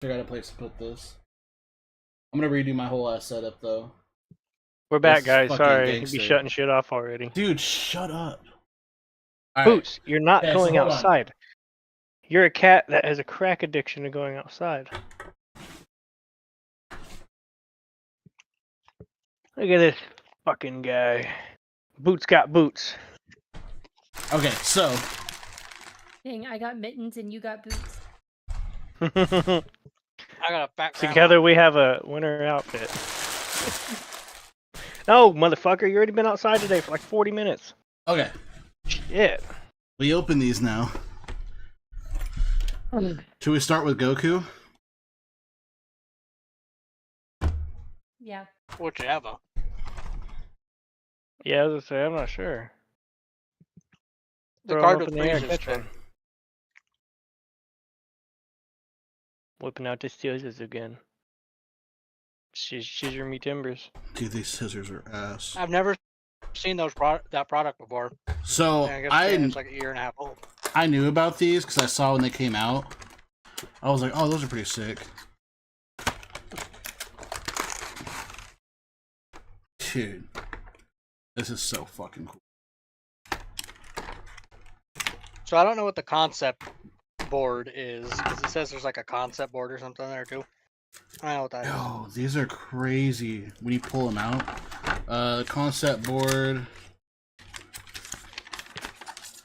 Figure out a place to put this. I'm gonna redo my whole ass setup though. We're back, This is guys. fucking Sorry, you gangster. be shutting shit off already. Dude, shut up. All right. Boots, you're not Okay, so going hold on. outside. You're a cat that has a crack addiction to going outside. Look at this fucking guy. Boots got boots. Okay, so Dang, I got mittens and you got boots. I got a fat grandma. Together we have a winter outfit. No, motherfucker, you already been outside today for like 40 minutes. okay, Shit. we open these now. Should we start with Goku? Yeah. Whichever. Yeah, I was gonna say, I'm not sure. The Throw 'em card up with in the air, freezes. catch one. Whipping out the scissors again. Scissor me timbers. Dude, these scissors are ass. I've never seen that product before. So And I guess it's like a year and a half old. I knew about these because I saw when they came out. I was like, oh, those are pretty sick. Dude, this is so fucking cool. So I don't know what the concept board is, because it says there's like a concept board or something there too. I don't know what that is. Yo, these are crazy when you pull them out. Concept board.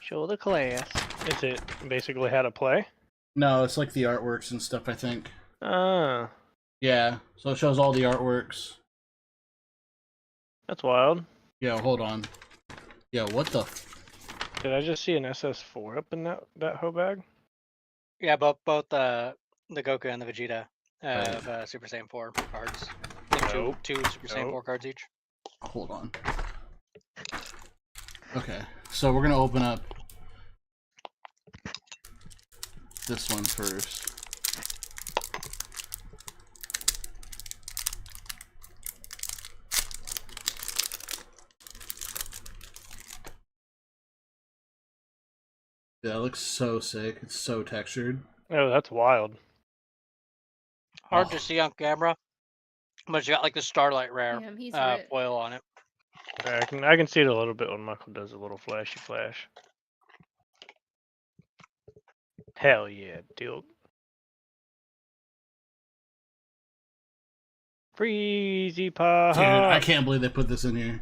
Show the class. Is it basically how to play? No, it's like the artworks and stuff, I think. Ah, Yeah, so it shows all the artworks. that's wild. Yo, hold on. Yo, what the? Did I just see an SS4 up in that hoe bag? Yeah, both the Goku and the Vegeta have Super Saiyan 4 cards. I think Nope. two Super Saiyan 4 cards each. Hold on. Okay, so we're gonna open up this one first. Yeah, that looks so sick. It's so textured. Oh, that's wild. Hard Oh. to see on camera, but you got like the Starlight Rare Damn, he's ripped. foil on it. I can see it a little bit when Michael does a little flashy flash. Hell yeah, dude. Freezy pie. Dude, I can't believe they put this in here.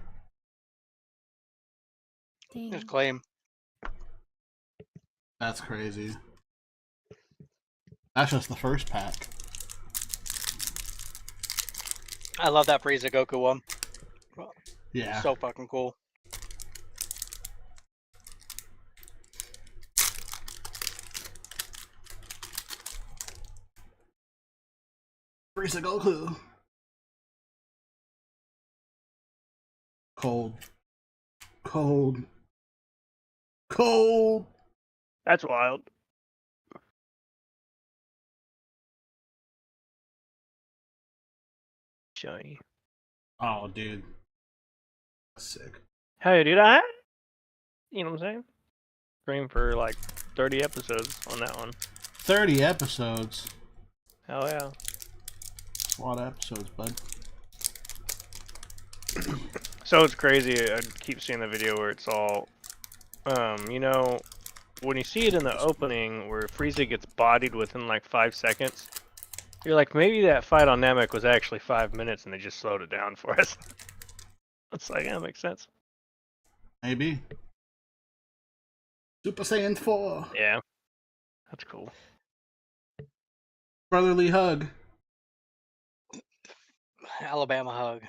Dang. Just claim. That's crazy. That's just the first pack. I love that Frieza Goku one. Yeah. So fucking cool. Frieza Goku. Cold. Cold. Cold. That's wild. Shiny. Oh, dude. Sick. Hey, dude, you know what I'm saying? Stream for like 30 episodes on that one. 30 episodes. Hell yeah. That's a lot of episodes, bud. So it's crazy. I keep seeing the video where it's all, you know, when you see it in the opening where Frieza gets bodied within like 5 seconds, you're like, maybe that fight on Namek was actually 5 minutes and they just slowed it down for us. It's like, yeah, that makes sense. Maybe. Super Saiyan 4. Yeah. That's cool. Brotherly hug. Alabama hug.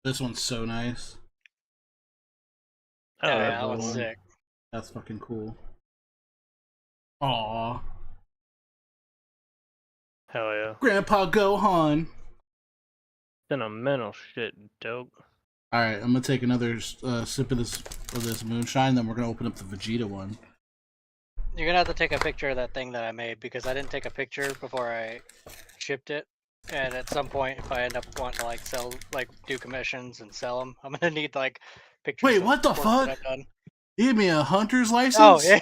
This one's so nice. Oh, yeah, that's that was cool. sick. That's fucking cool. Aww. Hell yeah. Grandpa Gohan. Sentimental shit, dope. Alright, I'm gonna take another sip of this moonshine, then we're gonna open up the Vegeta one. You're gonna have to take a picture of that thing that I made because I didn't take a picture before I shipped it. And at some point, if I end up wanting to like sell, like do commissions and sell them, I'm gonna need like pictures. Wait, of what the work that fuck? I've done. Give me a hunter's license. Oh yeah,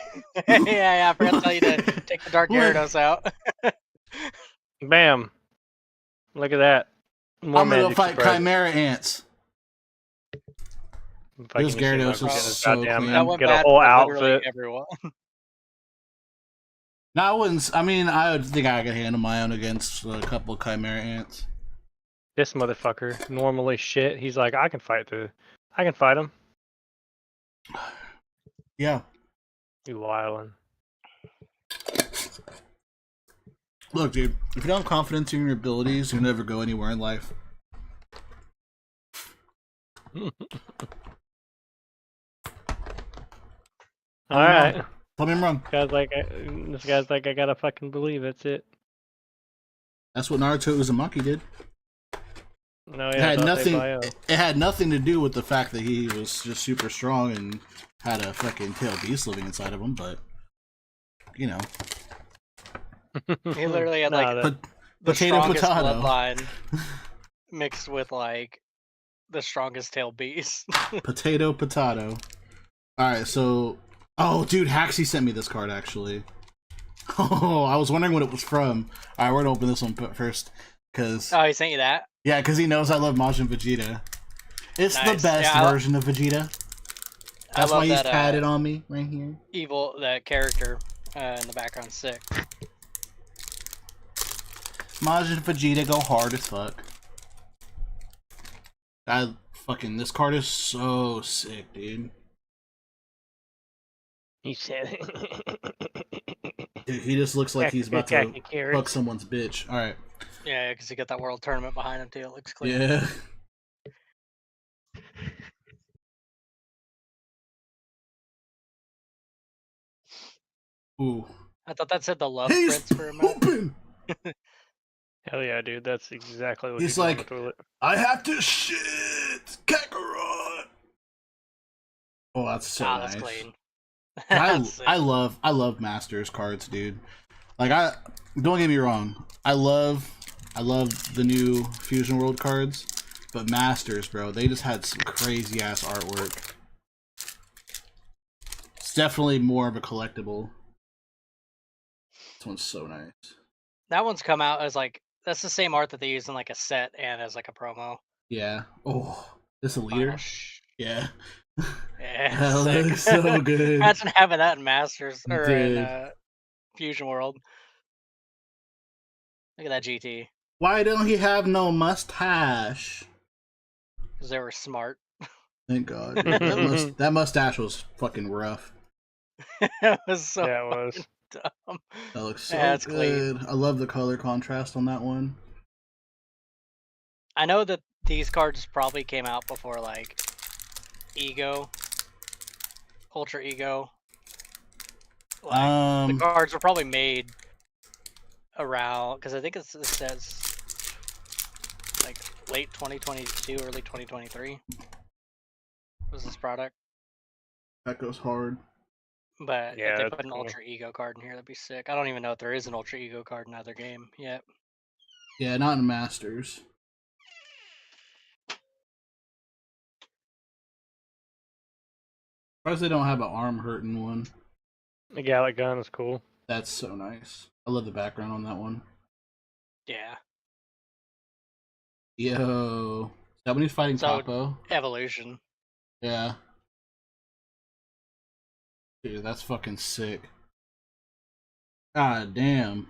yeah. I forgot to tell you to take the Dark What? Gyarados out. Bam. Look at that. More I'm gonna go magic fight surprises. Chimera ants. Fucking Those you see my Gyarados are fucking so goddamn- clean. That went Get a bad whole for literally outfit. everyone. No, I wouldn't. I mean, I would think I could handle my own against a couple Chimera ants. This motherfucker, normally shit. He's like, I can fight him. Yeah. You wildin'. Look, dude, if you don't have confidence in your abilities, you'll never go anywhere in life. All right. Tell me I'm wrong. This guy's like, I gotta fucking believe it's it. That's what Naruto Uzumaki did. No, It yeah, had nothing. Bio. It had nothing to do with the fact that he was just super strong and had a fucking tail beast living inside of him. But you know, He literally had Nah, like that- the potato strongest potato. bloodline mixed with like the strongest tail beast. Potato. All right, so dude, Haxie sent me this card actually. Oh, I was wondering what it was from. All right, we're gonna open this one first, cause Oh, he sent you that? yeah, cause he knows I love Majin Vegeta. It's the Nice. best Yeah, version of Vegeta. I That's love why he's that, tatted on me right here. Evil, that character in the background, sick. Majin Vegeta go hard as fuck. This card is so sick, dude. He said. Dude, he just looks like he's about to Khaki carrots. fuck someone's bitch. All right. Yeah, because he got that world tournament behind him too. It looks clean. Yeah. Ooh. I thought that said the love He's prince for a minute. open. Hell yeah, dude. That's exactly what He's he's doing like, on the toilet. I have to shit, Kakarot. Oh, that's so That's nice. clean. I That's sick. I love Masters cards, dude. Like don't get me wrong, I love the new Fusion World cards, but Masters, bro, they just had some crazy ass artwork. It's definitely more of a collectible. This one's so nice. That one's come out as like, that's the same art that they use in like a set and as like a promo. Yeah. Oh, this a Final leader? Yeah. Yeah, That sick. looks so good. Imagine having that in Masters or in Dude. Fusion World. Look at that GT. Why don't he have no mustache? Because they were smart. Thank God. That mustache was fucking rough. It was so Yeah, it was. dumb. That looks so Yeah, it's good. clean. I love the color contrast on that one. I know that these cards probably came out before like Ego, Ultra Ego. Like, the cards were probably made around, because I think it says like late 2022, early 2023 was this product. that goes hard. But Yeah, if they that's put an cool. Ultra Ego card in here, that'd be sick. I don't even know if there is an Ultra Ego card in either game yet. Yeah, not in Masters. Surprised they don't have an arm hurting one. The Gallic gun is cool. That's so nice. I love the background on that one. Yeah. Yo. Is that when he's fighting So- Capo? Evolution. Yeah. Dude, that's fucking sick. God damn.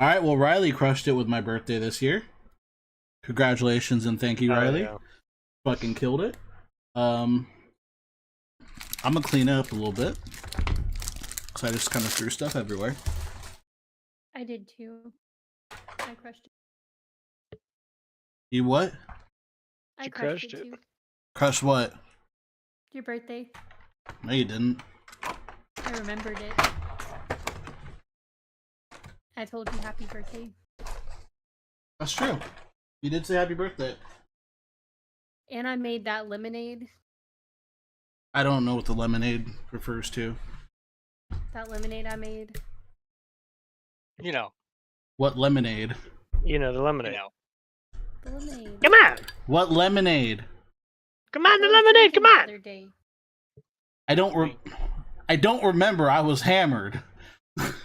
Alright, well, Riley crushed it with my birthday this year. Congratulations and thank you, Oh, Riley. yeah. Fucking killed it. I'm gonna clean it up a little bit. Because I just kind of threw stuff everywhere. I did too. I crushed it. You what? I You crushed crushed it it. too. Crushed what? Your birthday. No, you didn't. I remembered it. I told you happy birthday. That's true. You did say happy birthday. And I made that lemonade. I don't know what the lemonade refers to. That lemonade I made. You know. What lemonade? You know, the You lemonade. know. The lemonade. Come on! What lemonade? Come on, the I was lemonade! drinking Come the on! other day. I don't remember. I was hammered.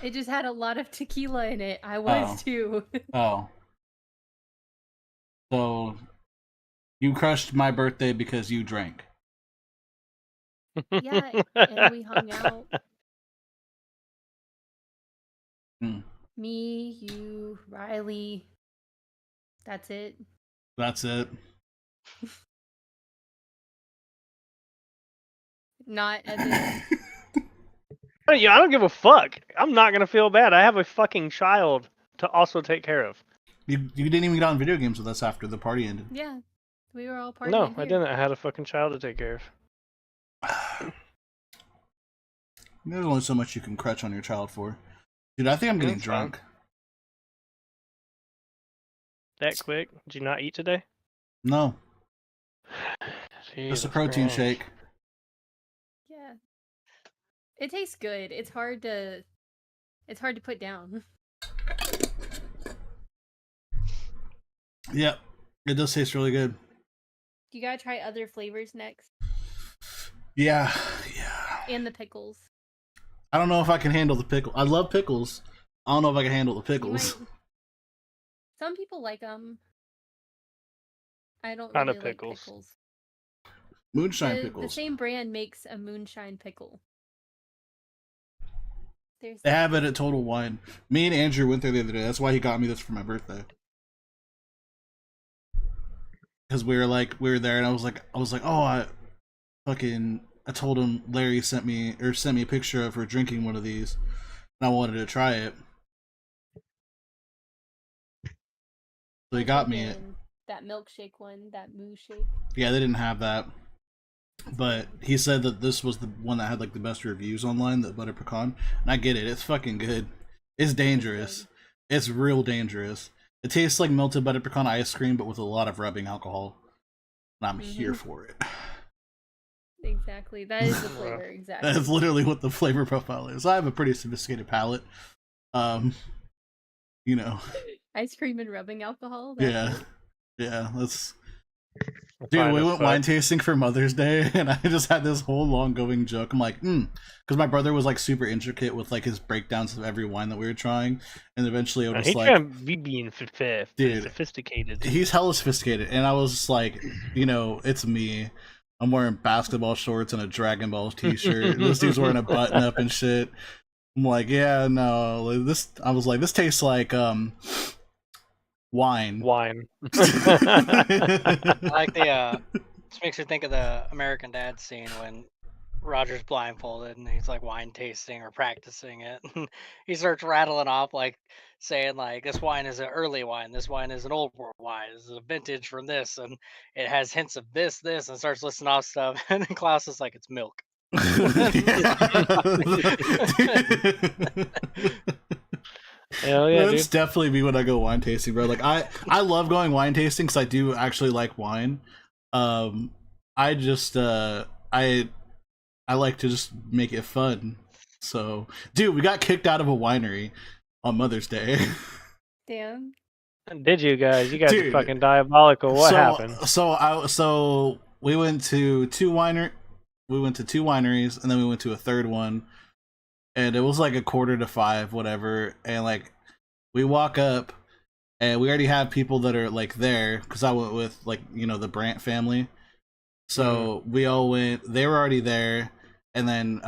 It just had a lot of tequila in it. I was too. Oh. So you crushed my birthday because you drank. Yeah, and we hung out. Hmm. Me, you, Riley. That's it. That's it. Not Evan. Yeah, I don't give a fuck. I'm not gonna feel bad. I have a fucking child to also take care of. You didn't even get on video games with us after the party ended. Yeah, we were all partying. No, here. I didn't. I had a fucking child to take care of. There's only so much you can crutch on your child for. Dude, I think I'm getting That's drunk. That quick? Did you not eat today? No, Jesus just a protein Christ. shake. Yeah. It tastes good. It's hard to put down. Yep, it does taste really good. You gotta try other flavors next. Yeah. And the pickles. I don't know if I can handle the pickle. I love pickles. I don't know if I can handle the You pickles. might- Some people like them. I don't Kind really of like pickles. pickles. Moonshine The pickles. same brand makes a moonshine pickle. There's They have it at Total Wine. Me and Andrew went there the other day. That's why he got me this for my birthday. Because we were there, and I was like, oh, I told him Larry sent me a picture of her drinking one of these, and I wanted to try it. So he got me it. that milkshake one, that moo shake. Yeah, they didn't have that, but he said that this was the one that had like the best reviews online, the butter pecan. And I get it; it's fucking good. It's dangerous. It's real dangerous. It tastes like melted butter pecan ice cream, but with a lot of rubbing alcohol. And I'm here for it. Exactly. That is the flavor. Exactly. That's literally what the flavor profile is. I have a pretty sophisticated palate. You know. Ice cream and rubbing alcohol. Yeah. That's. Dude, we went wine tasting for Mother's Day, and I just had this whole long going joke. I'm like, because my brother was like super intricate with like his breakdowns of every wine that we were trying, and eventually I was He like, can't be being dude, sophisticated. He's hella sophisticated, and I was just like, it's me. I'm wearing basketball shorts and a Dragon Ball t-shirt. This dude's wearing a button up and shit. I'm like, yeah, no, this. I was like, this tastes like wine. Wine. I like this makes me think of the American Dad scene when Roger's blindfolded and he's like wine tasting or practicing it. He starts rattling off like saying like this wine is an early wine, this wine is an old world wine, this is a vintage from this, and it has hints of this, and starts listing off stuff. And then Klaus is like, it's milk. Hell yeah, That's dude. definitely me when I go wine tasting, bro. Like I love going wine tasting because I do actually like wine. I just I like to just make it fun. So, dude, we got kicked out of a winery on Mother's Day. Damn. Did you guys? You guys Dude, are fucking diabolical. What happened? So we went to two wineries, and then we went to a third one, and it was like 4:45, whatever. And like we walk up, and we already have people that are like there because I went with like the Brandt family. So we all went. They were already there, and then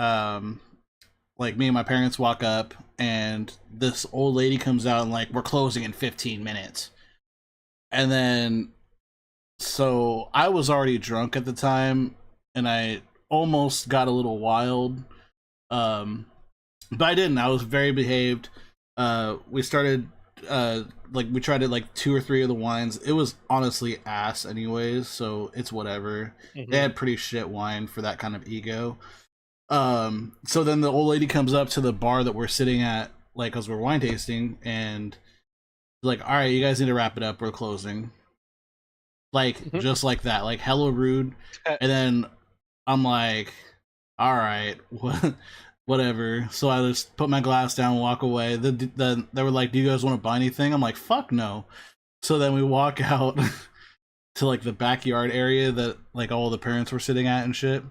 like me and my parents walk up, and this old lady comes out and like, we're closing in 15 minutes. And then so I was already drunk at the time, and I almost got a little wild, but I didn't. I was very behaved. We started like we tried it like 2 or 3 of the wines. It was honestly ass anyways, so it's whatever. They had pretty shit wine for that kind of ego. So then the old lady comes up to the bar that we're sitting at, like, as we're wine tasting, and like, all right, you guys need to wrap it up, we're closing. Like, just like that, like hella rude. And then I'm like, all right, whatever. So I just put my glass down and walk away. Then they were like, do you guys want to buy anything? I'm like, fuck no. So then we walk out to like the backyard area that like all the parents were sitting at and shit.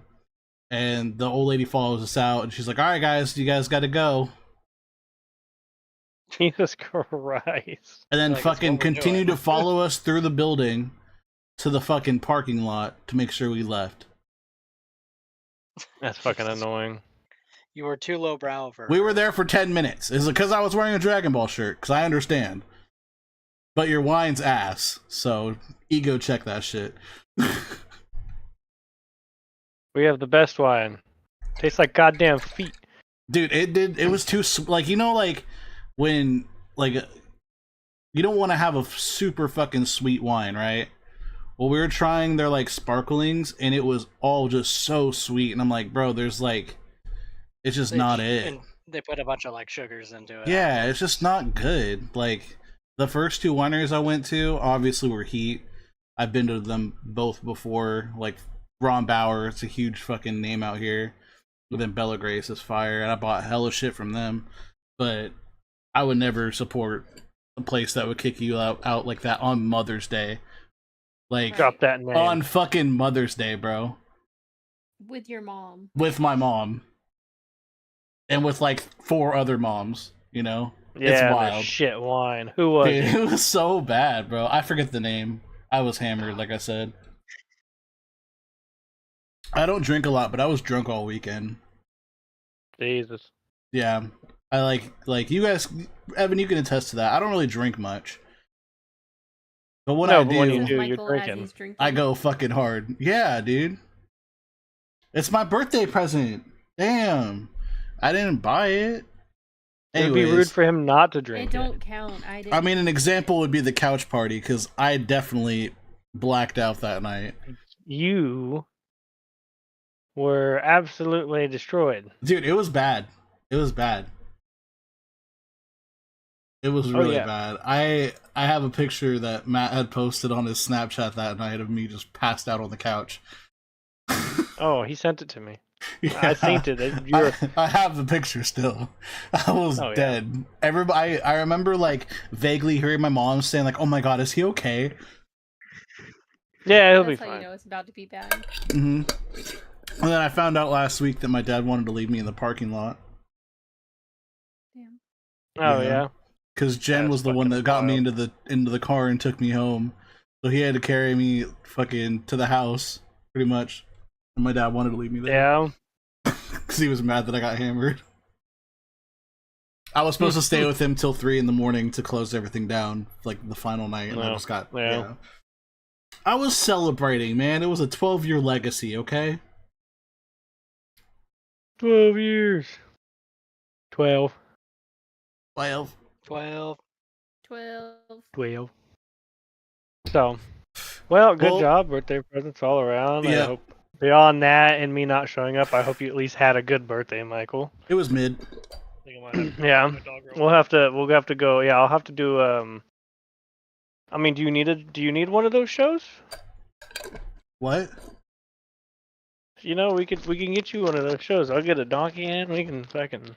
And the old lady follows us out, and she's like, "All right, guys, you guys got to go." Jesus Christ. And then Like, it's fucking what we're continue doing. to follow us through the building to the fucking parking lot to make sure we left. That's fucking Jesus. annoying. You were too lowbrow for. We were there for 10 minutes. Is it because I was wearing a Dragon Ball shirt? Because I understand. But your wine's ass, so ego check that shit. We have the best wine. Tastes like goddamn feet. Dude, it was too, like, you know, like, when, like, you don't want to have a super fucking sweet wine, right? Well, we were trying their, like, sparklings, and it was all just so sweet, and I'm like, bro, there's, like, it's just not it. And they put a bunch of like sugars into it. Yeah, it's just not good. Like, the first two wineries I went to obviously were heat. I've been to them both before. Like, Ron Bauer, it's a huge fucking name out here. But then Bella Grace is fire, and I bought hella shit from them. But I would never support a place that would kick you out like that on Mother's Day. Like, Drop that name. on fucking Mother's Day, bro. With your mom. With my mom. And with like 4 other moms, you know? Yeah, It's the wild. shit wine. Who was Dude, it? it was so bad, bro. I forget the name. I was hammered, like I said. I don't drink a lot, but I was drunk all weekend. Jesus. Yeah. I like you guys, Evan, you can attest to that. I don't really drink much. But when I No, but when you do, do, you're Michael as drinking. he's drinking. I go fucking hard. Yeah, dude. It's my birthday present. Damn. I didn't buy it. It would be rude Anyways, for him not to It drink don't count. I didn't. I mean, an example would be the couch party, because I definitely blacked out that night. You were absolutely destroyed. Dude, it was bad. It was bad. It was really yeah. bad. I have a picture that Matt had posted on his Snapchat that night of me just passed out on the couch. Oh, he sent it to me. Yeah. I seen it. I have the picture still. I was Oh, yeah. dead. Everybody, I remember like vaguely hearing my mom saying like, "Oh my god, is he okay?" Yeah, he'll That's be how fine. you know it's about to be bad. hmm And then I found out last week that my dad wanted to leave me in the parking lot. Damn. Oh Yeah. yeah. Because Jen That's was the one fucking that got me wild. into the car and took me home, so he had to carry me fucking to the house, pretty much. And my dad wanted to leave me there Yeah. because he was mad that I got hammered. I was supposed to stay with him till 3 a.m. to close everything down, like the final night, and I No. just got Yeah. I was celebrating, man. It was a 12-year legacy, okay? 12 years. 12. 12. 12. 12. So, well, good Well, job. Birthday presents all around. I yeah. hope beyond that and me not showing up, I hope you at least had a good birthday, Michael. It was mid. Yeah. We'll have to go. Yeah, I'll have to do I mean, do you need one of those shows? What? You know, we can get you one of those shows. I'll get a donkey and we can fucking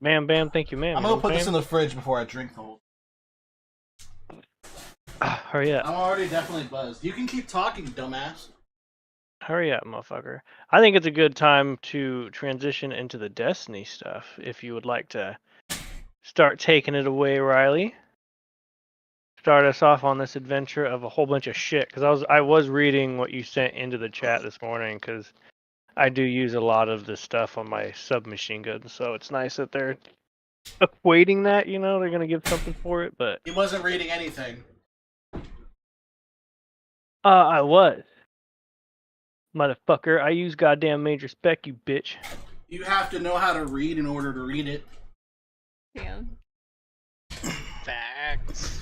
bam bam, thank you, ma'am. I'm gonna put this in the fridge before I drink the whole. Hurry up. I'm already definitely buzzed. You can keep talking, dumbass. Hurry up, motherfucker. I think it's a good time to transition into the Destiny stuff. If you would like to start taking it away, Riley. Start us off on this adventure of a whole bunch of shit. Because I was reading what you sent into the chat this morning. Because I do use a lot of this stuff on my submachine gun. So it's nice that they're equating that. You know, they're gonna give something for it. But He wasn't reading anything. I was. Motherfucker, I use goddamn major spec, you bitch. You have to know how to read in order to read it. Yeah. Facts.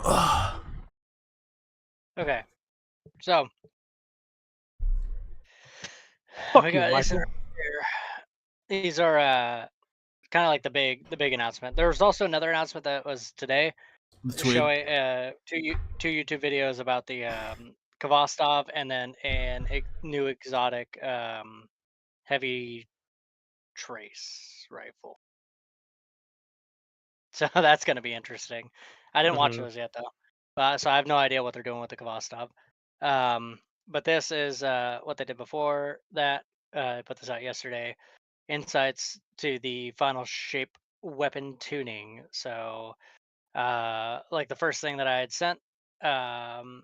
Ugh. Okay. So. Fuck we you, got these Michael. here. These are kind of like the big announcement. There was also another announcement that was today, The twig. showing two YouTube videos about the Kvostov and then new exotic heavy trace rifle. So that's going to be interesting. I didn't watch those yet though, so I have no idea what they're doing with the Kvostov. But this is what they did before that. put this out yesterday. Insights to the final shape weapon tuning. So, like the first thing that I had sent, um,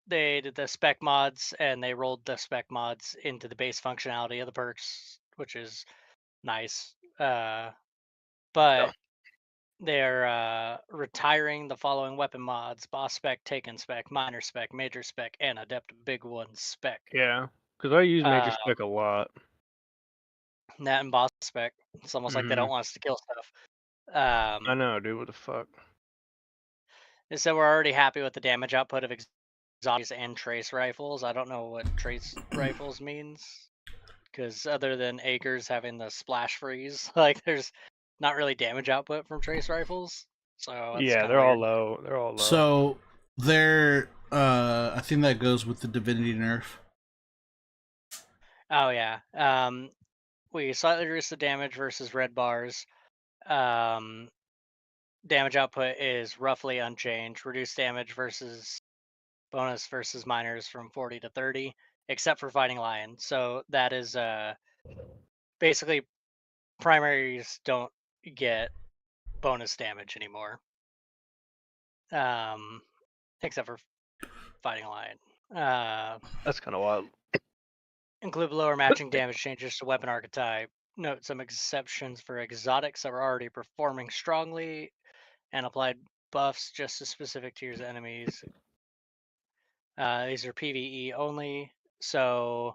they did the spec mods and they rolled the spec mods into the base functionality of the perks, which is nice. But they're retiring the following weapon mods: boss spec, taken spec, minor spec, major spec, and adept big one spec. Yeah, because I use major Uh, spec a lot. that and boss spec. It's almost like they don't want us to kill stuff. I know, dude. What the fuck? They said we're already happy with the damage output of exotics and trace rifles. I don't know what trace rifles means, because other than Acres having the splash freeze, like there's not really damage output from trace rifles. So that's Yeah, kind of they're all weird. low. They're all low. So they're I think that goes with the divinity nerf. Oh yeah. We slightly reduced the damage versus red bars. Damage output is roughly unchanged. Reduced damage versus bonus versus minors from 40 to 30, except for fighting lion. So that is basically primaries don't get bonus damage anymore, except for fighting lion. That's kind of wild. Include lower matching damage changes to weapon archetype. Note some exceptions for exotics that are already performing strongly, and applied buffs just to specific tiers of enemies. These are PvE only, so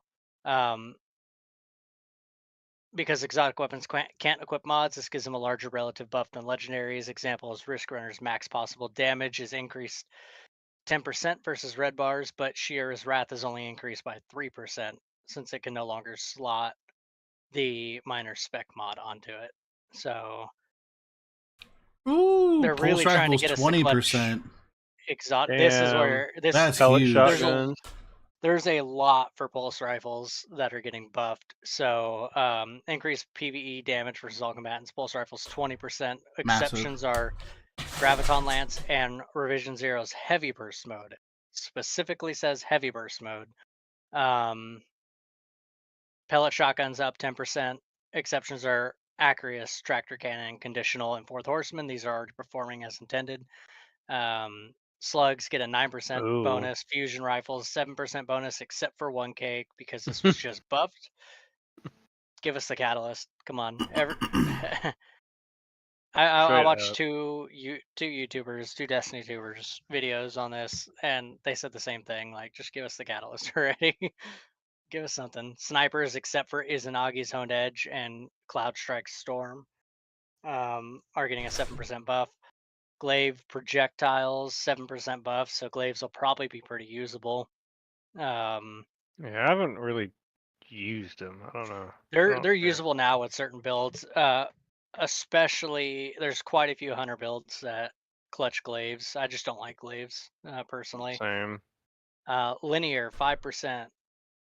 because exotic weapons can't equip mods, this gives them a larger relative buff than legendaries. Example is Risk Runner's max possible damage is increased 10% versus red bars, but Shear's Wrath is only increased by 3% since it can no longer slot the minor spec mod onto it. So Ooh, they're pulse really trying to rifles get us to clutch 20%. exotic. This is Damn. where this That's Pellet huge. shotguns. there's a lot for pulse rifles that are getting buffed. So increased PvE damage versus all combatants. Pulse rifles 20%. Massive. Exceptions are Graviton Lance and Revision Zero's heavy burst mode. Specifically says heavy burst mode. Pellet shotguns up 10%. Exceptions are Acreus, Tractor Cannon, Conditional, and Fourth Horseman. These are already performing as intended. Slugs get a 9% Ooh. bonus. Fusion rifles 7% bonus, except for 1K because this was just buffed. Give us the catalyst. Come on. I Straight watched up. two YouTubers, two Destiny tubers videos on this, and they said the same thing. Like, just give us the catalyst already. Give us something. Snipers, except for Izanagi's Honed Edge and Cloud Strike Storm, are getting a 7% buff. Glaive projectiles, 7% buff, so glaives will probably be pretty usable. Yeah, I haven't really used them. I don't know. They're usable now with certain builds. Especially there's quite a few hunter builds that clutch glaives. I just don't like glaives personally. Same. Linear 5%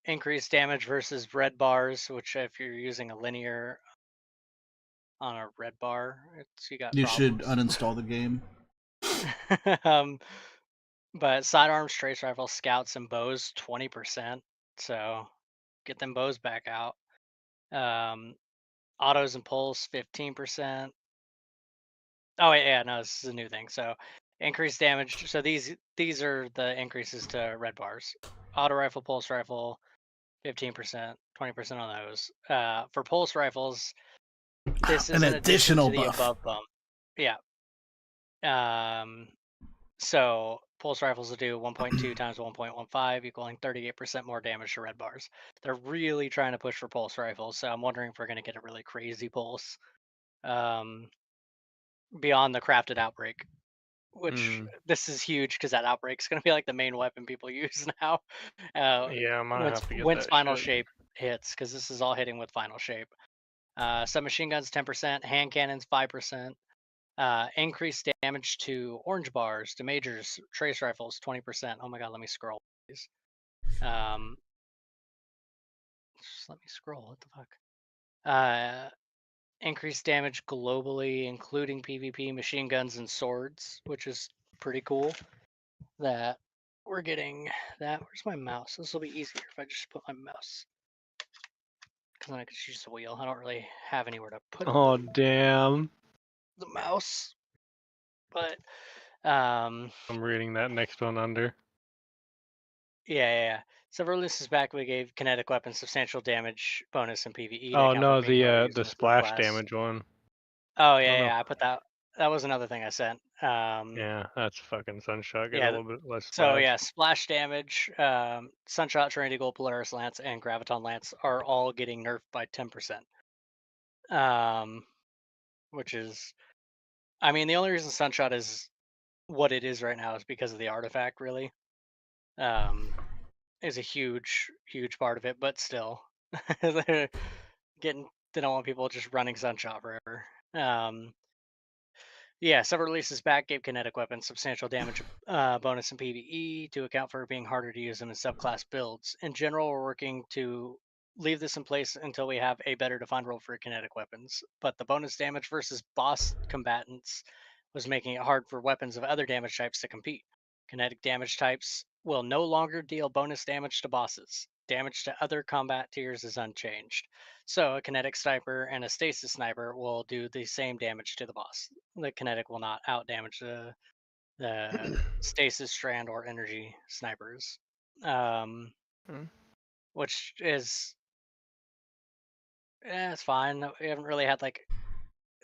increased damage versus red bars, which if you're using a linear on a red bar, you got You problems. should uninstall the game. But sidearms, trace rifles, scouts, and bows 20%. So get them bows back out. Autos and pulse 15%. Oh wait, yeah, no, this is a new thing. So increased damage. So these are the increases to red bars. Auto rifle, pulse rifle, 15%, 20% on those. For pulse rifles, this is An in addition additional to the buff. above bump. Yeah. So pulse rifles will do 1.2 times 1.15, equaling 38% more damage to red bars. They're really trying to push for pulse rifles, so I'm wondering if we're going to get a really crazy pulse beyond the crafted outbreak, which this is huge because that outbreak is going to be like the main weapon people use now. Yeah, I might have to get Once that final shit. shape hits, because this is all hitting with final shape. Submachine guns 10%, hand cannons 5%. Increased damage to orange bars, to majors, trace rifles 20%. Oh my god, let me scroll, please. Just let me scroll. What the fuck? Increased damage globally, including PvP, machine guns, and swords, which is pretty cool. That we're getting that. Where's my mouse? This will be easier if I just put my mouse because I could use the wheel. I don't really have anywhere to put Oh damn! the mouse. But I'm reading that next one under. yeah. Several releases back, we gave kinetic weapons substantial damage bonus in PvE to Oh account no, for being harder to use the in the splash subclass. damage one. Oh I don't know. I put that. That was another thing I sent. Yeah, that's fucking Sunshot. Get a Yeah. little bit less So splash. yeah, splash damage, Sunshot, Trinity Gold, Polaris Lance, and Graviton Lance are all getting nerfed by 10%. Which is, I mean, the only reason Sunshot is what it is right now is because of the artifact. Really, is a huge part of it. But still, they're getting. They don't want people just running Sunshot forever. Yeah, several releases back gave kinetic weapons substantial damage bonus in PvE to account for being harder to use them in subclass builds. In general, we're working to leave this in place until we have a better defined role for kinetic weapons. But the bonus damage versus boss combatants was making it hard for weapons of other damage types to compete. Kinetic damage types will no longer deal bonus damage to bosses. Damage to other combat tiers is unchanged. So a kinetic sniper and a stasis sniper will do the same damage to the boss. The kinetic will not out damage the stasis strand or energy snipers, Hmm. which is it's fine. We haven't really had like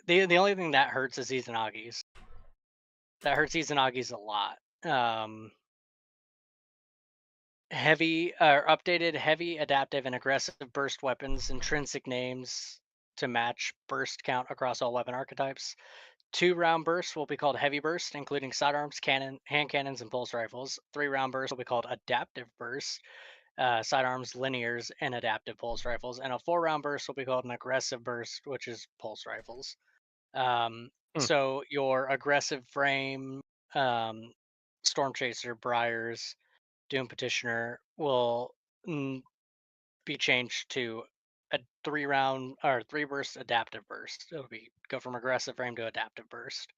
the only thing that hurts is Izanagi's. That hurts Izanagi's a lot. Heavy updated heavy, adaptive, and aggressive burst weapons, intrinsic names to match burst count across all weapon archetypes. 2-round bursts will be called heavy burst, including sidearms, cannon, hand cannons, and pulse rifles. 3-round bursts will be called adaptive bursts, sidearms, linears, and adaptive pulse rifles. And a 4-round burst will be called an aggressive burst, which is pulse rifles. So your aggressive frame, Storm Chaser, Briars, Doom Petitioner will be changed to a 3-round or 3-burst adaptive burst. It'll be go from aggressive frame to adaptive burst.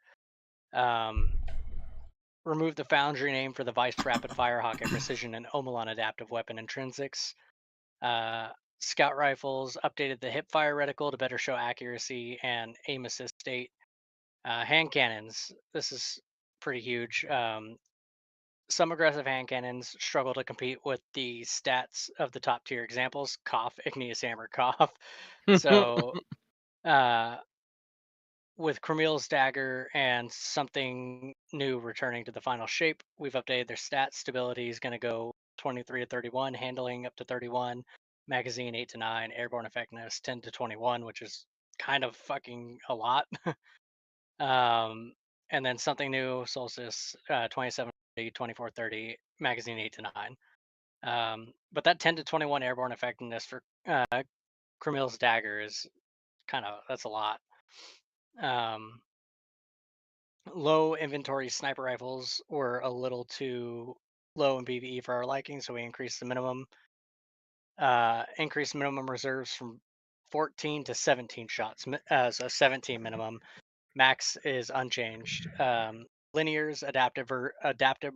Remove the Foundry name for the Vice Rapid Fire, Hawkeye Precision, and Omelon adaptive weapon intrinsics. Scout rifles updated the hip fire reticle to better show accuracy and aim assist state. Hand cannons. This is pretty huge. Some aggressive hand cannons struggle to compete with the stats of the top tier examples. Cough, Igneous Hammer, Cough. So, with Cremil's Dagger and something new returning to the final shape, we've updated their stats. Stability is going to go 23 to 31, handling up to 31, magazine 8 to 9, airborne effectiveness 10 to 21, which is kind of fucking a lot. And then something new, Solstice 27, 24, 30, magazine 8 to 9. But that 10 to 21 airborne effectiveness for Cremil's Dagger is that's a lot. Low inventory sniper rifles were a little too low in PvE for our liking, so we increased the minimum reserves from 14 to 17 shots, so 17 minimum. Max is unchanged. Linears, adaptive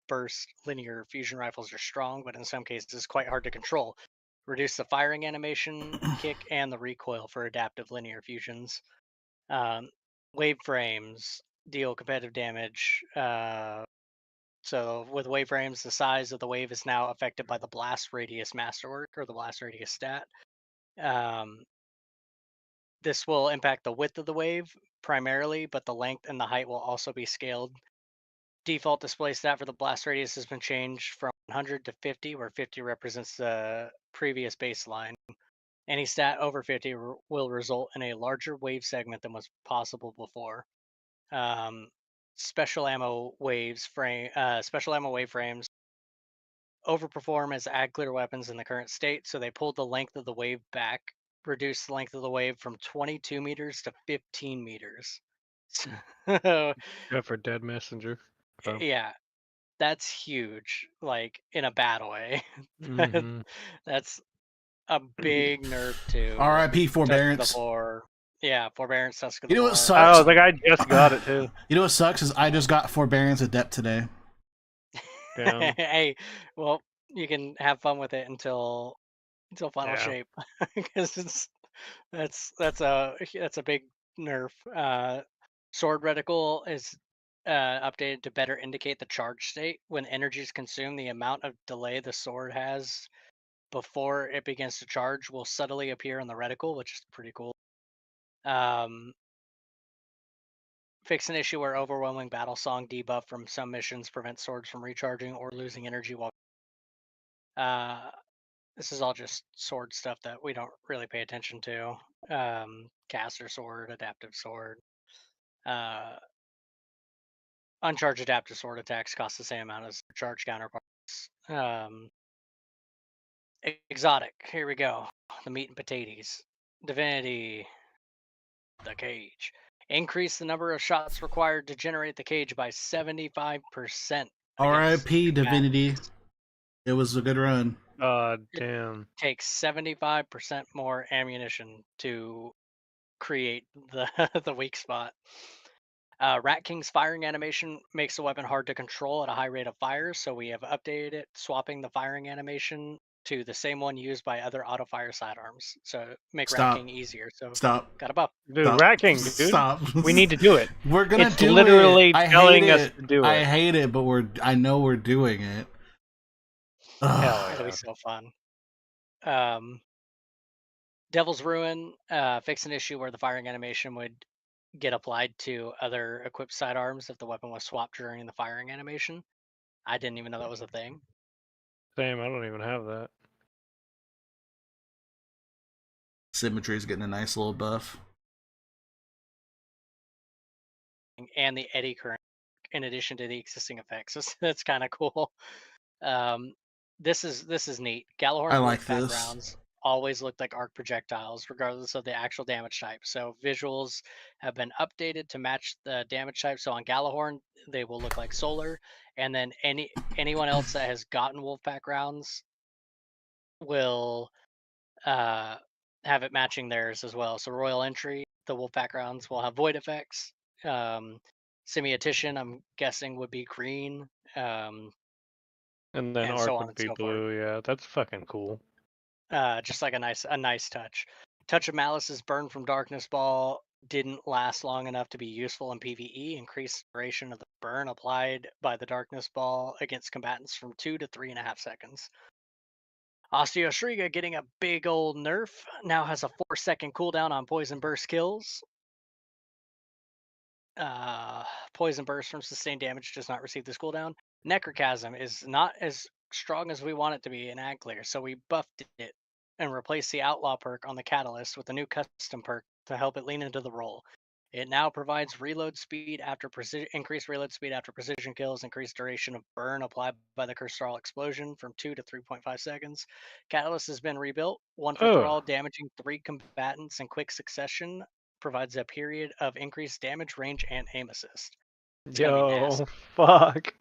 burst linear fusion rifles are strong, but in some cases quite hard to control. Reduce the firing animation, kick, and the recoil for adaptive linear fusions. Wave frames deal competitive damage. So with wave frames, the size of the wave is now affected by the blast radius masterwork or the blast radius stat. This will impact the width of the wave primarily, but the length and the height will also be scaled. Default display stat for the blast radius has been changed from 100 to 50, where 50 represents the previous baseline. Any stat over 50 will result in a larger wave segment than was possible before. Special ammo wave frames overperform as add clear weapons in the current state, so they pulled the length of the wave back, reduced the length of the wave from 22 meters to 15 meters. So, Yeah, for Dead Messenger. So. yeah, that's huge, like in a bad way. Mm-hmm. That's a big nerf to R.I.P. Tusk of the Forbearance. Boar. Yeah, Forbearance, Tusk of the You know Boar. what sucks? Oh, I just got it too. You know what sucks is I just got Forbearance Adept today. Damn. Hey, well, you can have fun with it until until final Yeah. shape because that's a big nerf. Sword reticle is updated to better indicate the charge state. When energy is consumed, the amount of delay the sword has before it begins to charge will subtly appear in the reticle, which is pretty cool. Fix an issue where overwhelming battle song debuff from some missions prevents swords from recharging or losing energy while. This is all just sword stuff that we don't really pay attention to. Caster sword, adaptive sword. Uncharged adaptive sword attacks cost the same amount as charged counterparts. Exotic, here we go. The meat and potatoes. Divinity, the cage. Increase the number of shots required to generate the cage by 75% against R.I.P. Divinity. combatants. It was a good run. Damn. Takes 75% more ammunition to create the the weak spot. Rat King's firing animation makes the weapon hard to control at a high rate of fire, so we have updated it, swapping the firing animation to the same one used by other auto fire sidearms. So make Rat Stop. King easier. So Stop. got a buff. Dude, Stop. Rat King, dude. Stop. We need to do it. We're gonna It's do literally it. I telling hate us it. to do I it. hate it, but I know we're doing it. Hell It'll be yeah. so fun. Devil's Ruin, fix an issue where the firing animation would get applied to other equipped sidearms if the weapon was swapped during the firing animation. I didn't even know that was a thing. Same, I don't even have that. Symmetry's getting a nice little buff. And the eddy current in addition to the existing effects. So that's kind of cool. This is neat. I Galahorn's like Wolfpack this. rounds always look like arc projectiles, regardless of the actual damage type. So visuals have been updated to match the damage type. So on Galahorn, they will look like solar, and then anyone else that has gotten Wolfpack rounds will have it matching theirs as well. So Royal Entry, the Wolfpack rounds will have void effects. Semiotician, I'm guessing, would be green. And then And Arc so on would and be so forth. blue. Yeah, that's fucking cool. Just like a nice touch. Touch of Malice's Burn from Darkness Ball didn't last long enough to be useful in PvE. Increased duration of the burn applied by the Darkness Ball against combatants from 2 to 3.5 seconds. Osteoshriga getting a big old nerf. Now has a 4-second cooldown on Poison Burst kills. Poison Burst from sustained damage does not receive this cooldown. Necrochasm is not as strong as we want it to be in Agclear, so we buffed it and replaced the Outlaw perk on the Catalyst with a new custom perk to help it lean into the role. It now provides reload speed after increased reload speed after precision kills, increased duration of burn applied by the Cursal Explosion from 2 to 3.5 seconds. Catalyst has been rebuilt, one for thrall, damaging 3 combatants in quick succession, provides a period of increased damage, range, and aim assist. It's gonna be nasty. Fuck.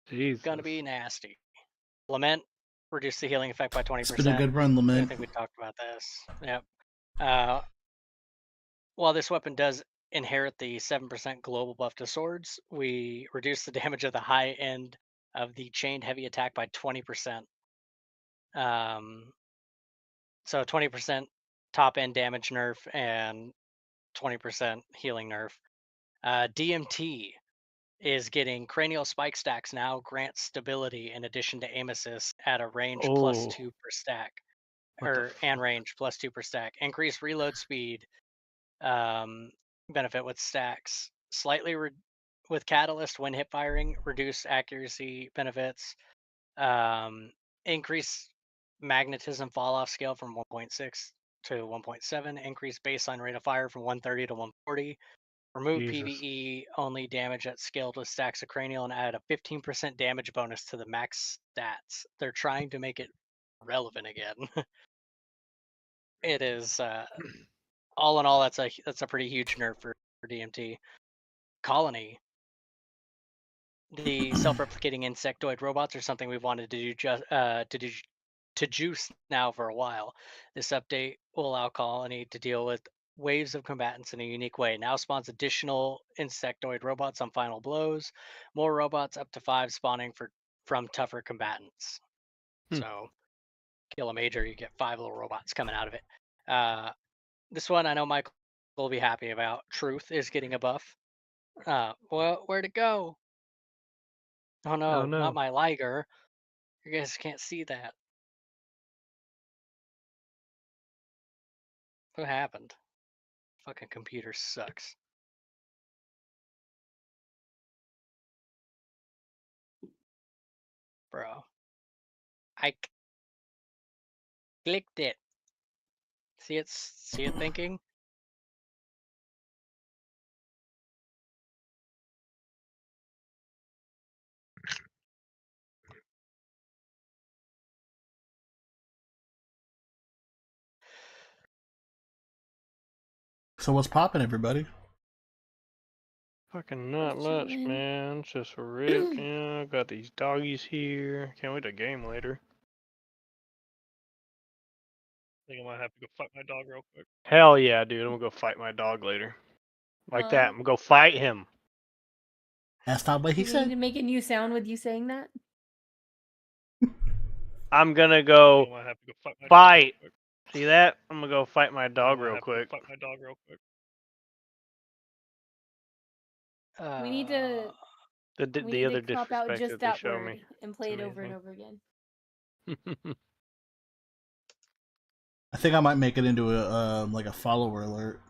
Jesus. Gonna be nasty. Lament, reduce the healing effect by 20%. It's been a good run, I Lament. think we talked about this. Yep. While this weapon does inherit the 7% global buff to swords, we reduce the damage of the high end of the chained heavy attack by 20%. So 20% top end damage nerf and 20% healing nerf. DMT is getting cranial spike stacks now grant stability in addition to aim assist at a range plus 2 per stack, and range plus 2 per stack. Increased reload speed benefit with stacks. Slightly with catalyst when hip firing, reduce accuracy benefits. Increase magnetism fall off scale from 1.6 to 1.7. Increase baseline rate of fire from 130 to 140. Remove PvE only damage at scaled with stacks of cranial and add a 15% damage bonus to the max stats. They're trying to make it relevant again. It is all in all, that's a pretty huge nerf for DMT. Colony. The self-replicating insectoid robots are something we've wanted to do to juice now for a while. This update will allow Colony to deal with waves of combatants in a unique way. Now spawns additional insectoid robots on final blows, more robots up to 5 spawning from tougher combatants. So kill a major, you get 5 little robots coming out of it. This one I know Michael will be happy about. Truth is getting a buff. Well, where'd it go? Oh no, no. not my Liger. You guys can't see that. What happened? Fucking computer sucks. Bro. I clicked it. See it thinking? So what's popping, everybody? Fucking not Just much, chilling. man. It's just Rick. Yeah, got these doggies here. Can't wait to game later. I think I might have to go fight my dog real quick. Hell yeah, dude. I'm gonna go fight my dog later. Like that. I'm gonna go fight him. That's not what he Do we need to said. make a new sound with you saying that? I'm gonna go fight. See that? I'm gonna go fight my dog real quick. We need to. The We the need other to crop out disrespect just that they that show word me. and play it It's over and amazing. over again. I think I might make it into a like a follower alert.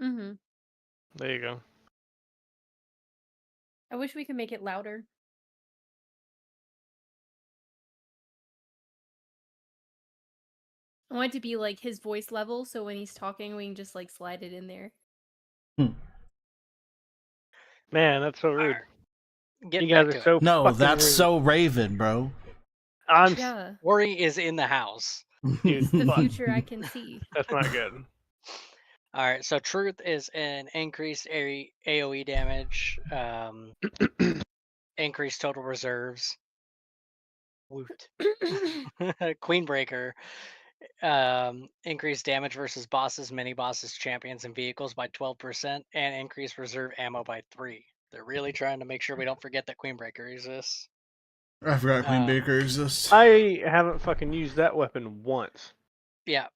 Mm-hmm. There you go. I wish we could make it louder. I want it to be like his voice level, so when he's talking, we can just like slide it in there. Man, that's so rude. Getting You guys back are to so it. No, fucking that's rude. so Raven, bro. I'm Yeah, Worry is in the house. dude. the Fuck. future I can see. That's not good. All right, so truth is an increased AOE damage, increased total reserves. Woot. Queenbreaker, increased damage versus bosses, mini bosses, champions, and vehicles by 12%, and increased reserve ammo by 3. They're really trying to make sure we don't forget that Queenbreaker exists. I forgot Queen Baker exists. I haven't fucking used that weapon once. Yeah,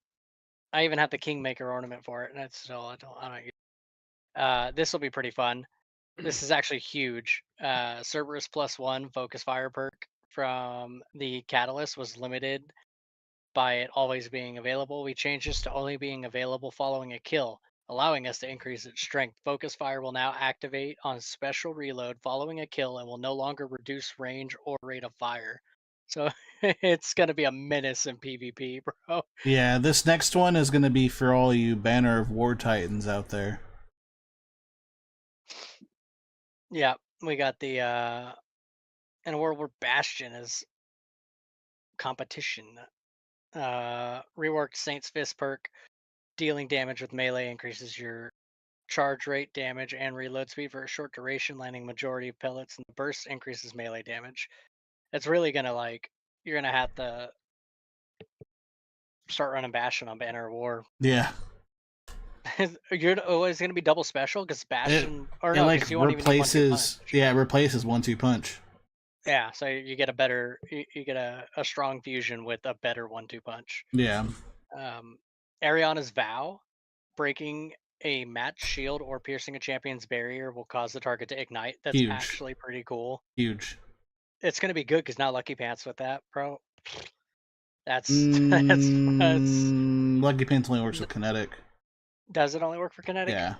I even have the Kingmaker ornament for it, and it's still I don't use. This will be pretty fun. This is actually huge. Cerberus +1 focus fire perk from the Catalyst was limited by it always being available. We changed this to only being available following a kill, allowing us to increase its strength. Focus fire will now activate on special reload following a kill and will no longer reduce range or rate of fire. So it's gonna be a menace in PvP, bro. Yeah, this next one is going to be for all you Banner of War Titans out there. Yeah, we got the in a world where Bastion is competition. Reworked Saint's Fist perk, dealing damage with melee increases your charge rate, damage, and reload speed for a short duration, landing majority of pellets, and the burst increases melee damage. It's really gonna you're gonna have to start running Bastion on Banner of War. Yeah. It's gonna be double special because Bastion, or It no, like because you won't even need 1-2 punch. it replaces 1-2 punch. Yeah, so you get a better, you get a strong fusion with a better 1-2 punch. Yeah. Ariana's Vow, breaking a match shield or piercing a champion's barrier will cause the target to ignite. That's Huge. actually pretty cool. Huge. It's gonna be good because now Lucky Pants with that, bro. That's Lucky Pants only works with kinetic. Does it only work for kinetic? Yeah.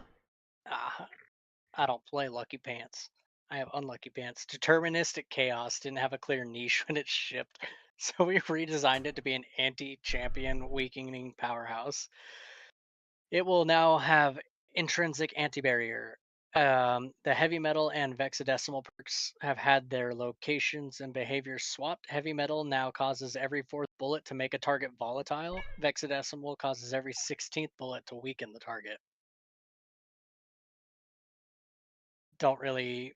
I don't play Lucky Pants. I have Unlucky Pants. Deterministic Chaos didn't have a clear niche when it shipped, so we redesigned it to be an anti-champion weakening powerhouse. It will now have intrinsic anti-barrier. The heavy metal and vexadecimal perks have had their locations and behaviors swapped. Heavy metal now causes every 4th bullet to make a target volatile. Vexadecimal causes every 16th bullet to weaken the target. Don't really.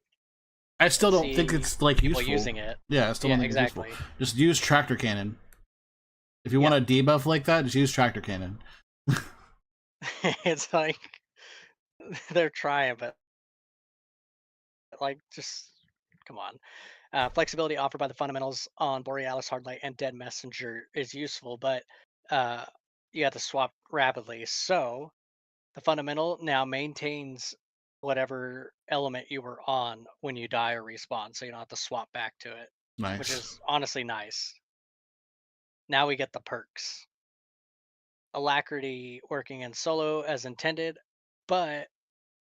I still don't think it's like people useful. using it. Yeah, I still don't think exactly. it's useful. Just use tractor cannon. If you want a debuff like that, just use tractor cannon. It's like they're trying, but like just come on. Flexibility offered by the fundamentals on Borealis Hardlight and Dead Messenger is useful, but uh, you have to swap rapidly. So the fundamental now maintains whatever element you were on when you die or respawn, so you don't have to swap back to it, which Nice. is honestly nice. Now we get the perks. Alacrity working in solo as intended, but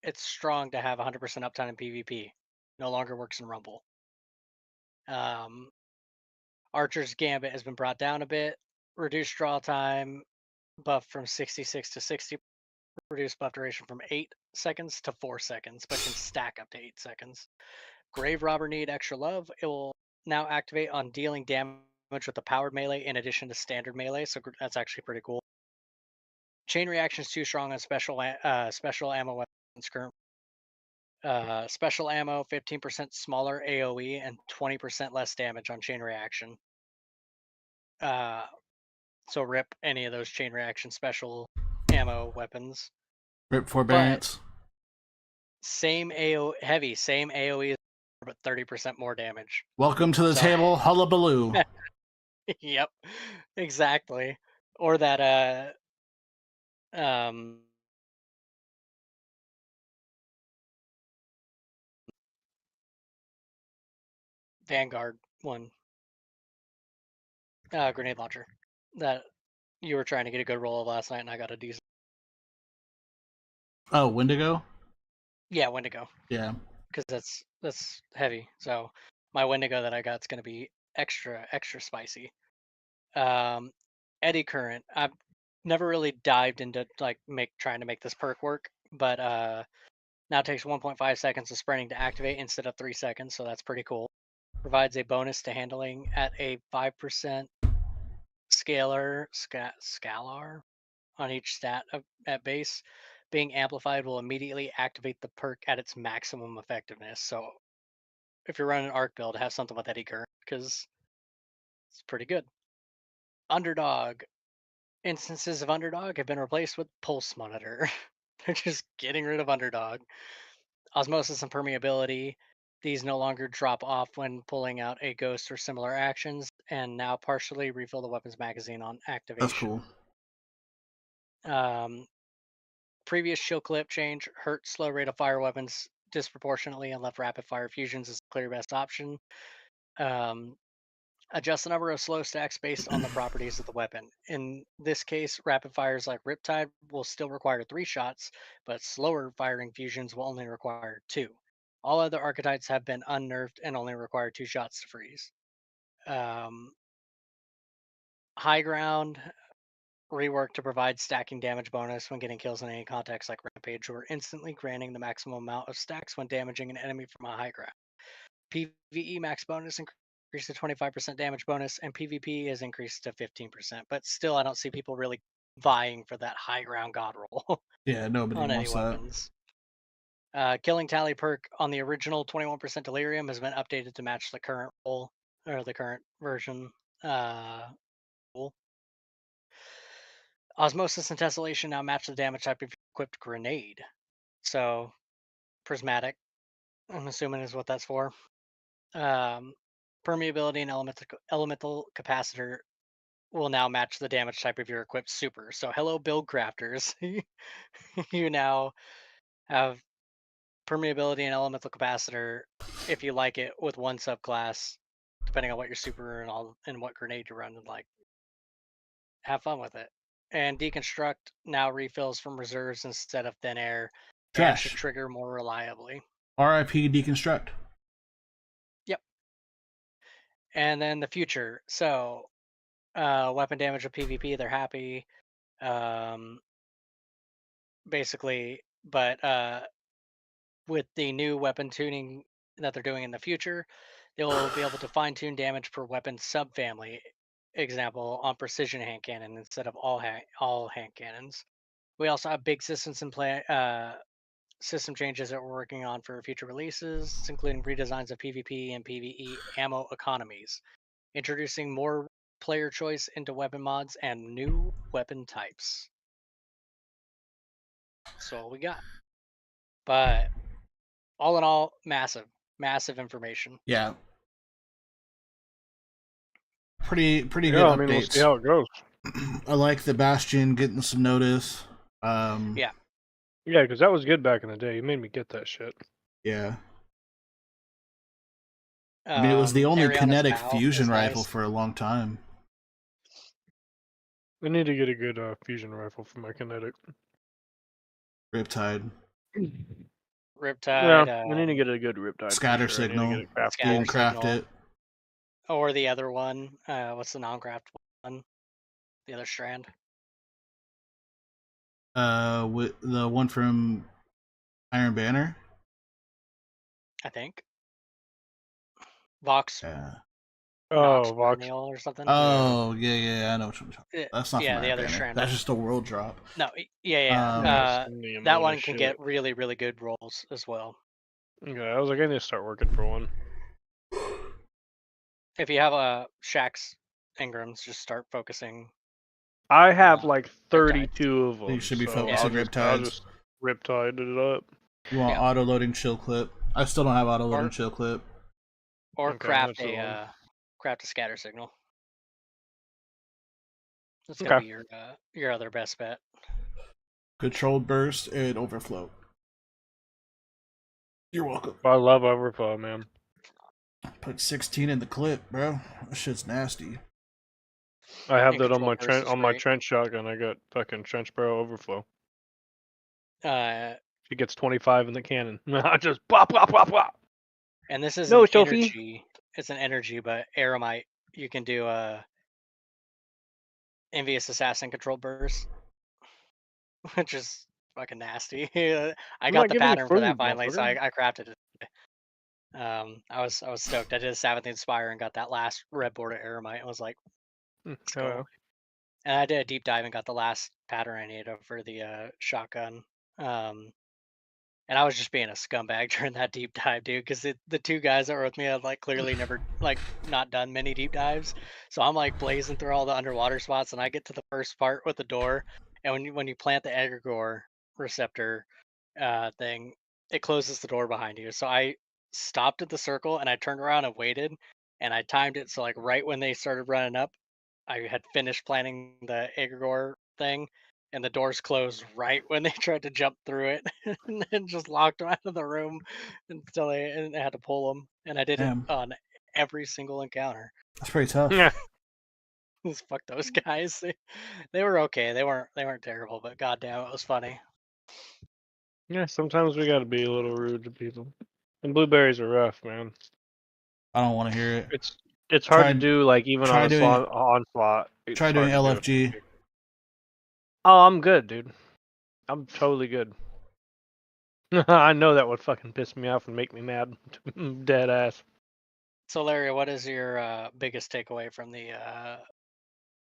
it's strong to have 100% uptime in PvP. No longer works in Rumble. Archer's Gambit has been brought down a bit. Reduced draw time, buff from 66 to 60. Reduced buff duration from 8 seconds to 4 seconds, but can stack up to 8 seconds. Grave Robber Need Extra Love. It will now activate on dealing damage with the powered melee in addition to standard melee, so that's actually pretty cool. Chain reaction is too strong on special ammo weapons current. Special ammo, 15% smaller AoE and 20% less damage on chain reaction. So rip any of those chain reaction special ammo weapons. Rip But forbearance. same AoE, but 30% more damage. Welcome to the So table, hullabaloo. yep, exactly. Or that um Vanguard one, grenade launcher that you were trying to get a good roll of last night, and I got a decent. Oh, Wendigo? Yeah, Wendigo, Yeah. because that's heavy. So my Wendigo that I got is gonna be extra spicy. Eddy current. I've never really dived into like trying to make this perk work, but now it takes 1.5 seconds of sprinting to activate instead of 3 seconds, so that's pretty cool. Provides a bonus to handling at a 5% scalar on each stat at base. Being amplified will immediately activate the perk at its maximum effectiveness. So if you're running an arc build, have something with Eddy current because it's pretty good. Underdog. Instances of Underdog have been replaced with Pulse Monitor. They're just getting rid of Underdog. Osmosis and Permeability. These no longer drop off when pulling out a ghost or similar actions, and now partially refill the weapon's magazine on activation. That's cool. Previous shield clip change hurt slow rate of fire weapons disproportionately and left rapid fire fusions as the clear best option. Adjust the number of slow stacks based on the properties of the weapon. In this case, rapid fires like Riptide will still require 3 shots, but slower firing fusions will only require 2. All other archetypes have been unnerved and only require 2 shots to freeze. High ground reworked to provide stacking damage bonus when getting kills in any context like Rampage, or instantly granting the maximum amount of stacks when damaging an enemy from a high ground. PvE max bonus increased to 25% damage bonus, and PvP is increased to 15%. But still, I don't see people really vying for that high ground god roll Yeah, nobody on any wants that. weapons. Killing tally perk on the original 21% delirium has been updated to match the current roll or the current version. Cool. Osmosis and Tessellation now match the damage type of equipped grenade. So, prismatic, I'm assuming is what that's for. Permeability and elemental capacitor will now match the damage type of your equipped super. So, hello, build crafters. You now have permeability and elemental capacitor if you like it with one subclass, depending on what your super and what grenade you're running. Like, have fun with it. And deconstruct now refills from reserves instead of thin air and should Trash. trigger more reliably. RIP deconstruct. Yep. And then the future. So, weapon damage of PvP, they're happy. Basically, but with the new weapon tuning that they're doing in the future, they'll be able to fine tune damage per weapon subfamily. Example on precision hand cannon instead of all hand cannons. We also have big systems in play. System changes that we're working on for future releases, including redesigns of PvP and PvE ammo economies, introducing more player choice into weapon mods and new weapon types. That's all we got. But all in all, massive information. Yeah. pretty good Yeah, I mean, we'll see updates. how it goes. I like the Bastion getting some notice. Yeah. Yeah, because that was good back in the day. You made me get that shit. Yeah. I mean, it was the only Ariana's kinetic bow fusion is rifle nice. for a long time. I need to get a good fusion rifle for my kinetic. Riptide. Riptide. Yeah, I need to get a good Riptide Scatter for sure. I need to signal. get it crafted. You Scatter can craft signal. it. Or the other one. What's the non-craft one? The other strand. With the one from Iron Banner. I think. Vox. Yeah. Oh, Nox Vox. Perennial or something. Oh, yeah, I know what you're talking about. That's not Yeah, from the Iron other Banner. strand. That's just a world drop. No, yeah. That That one can get really, really good rolls as well. Okay, I was like, I need to start working for one. If you have a Shaxx Ingrams, just start focusing. I have like Riptides. 32 of them. You should be so focusing I'll Riptides. just Riptide it up. You want Yeah. auto loading chill clip? I still don't have auto loading Or- chill clip. Or Okay, craft that's the one. a scatter signal. That's Okay. gonna be your other best bet. Controlled burst and overflow. You're welcome. I love overflow, man. Put 16 in the clip, bro. That shit's nasty. I have And that on control my burst trench is on my great. trench shotgun. I got fucking trench barrel overflow. She gets 25 in the cannon. I just bop bop bop bop. And this is No, an Sophie. energy. It's an energy, but Aramite, you can do Envious Assassin control burst, which is fucking nasty. I I'm got not the giving you pattern for that food, finally, so motherfucker. I crafted it. I was stoked. I did a Seventh Inspire and got that last red border Aramite. I was like, let's go. Yeah. And I did a deep dive and got the last pattern I needed for the shotgun. And I was just being a scumbag during that deep dive, dude, because the two guys that were with me had like clearly never not done many deep dives. So I'm like blazing through all the underwater spots, and I get to the first part with the door, and when you plant the egregore receptor thing, it closes the door behind you. So I stopped at the circle and I turned around and waited, and I timed it so like right when they started running up, I had finished planting the egregore thing, and the doors closed right when they tried to jump through it, and then just locked them out of the room until I had to pull them. And I did Damn. it on every single encounter. That's pretty tough. Yeah. Just fuck those guys. They were okay. They weren't terrible, but goddamn, it was funny. Yeah, sometimes we gotta be a little rude to people. And blueberries are rough, man. I don't want to hear it. It's hard Try- to do, like, even try on a doing- onslaught. It's Try doing hard to do it. LFG. Oh, I'm good, dude. I'm totally good. I know that would fucking piss me off and make me mad. Dead ass. So, Larry, what is your biggest takeaway from the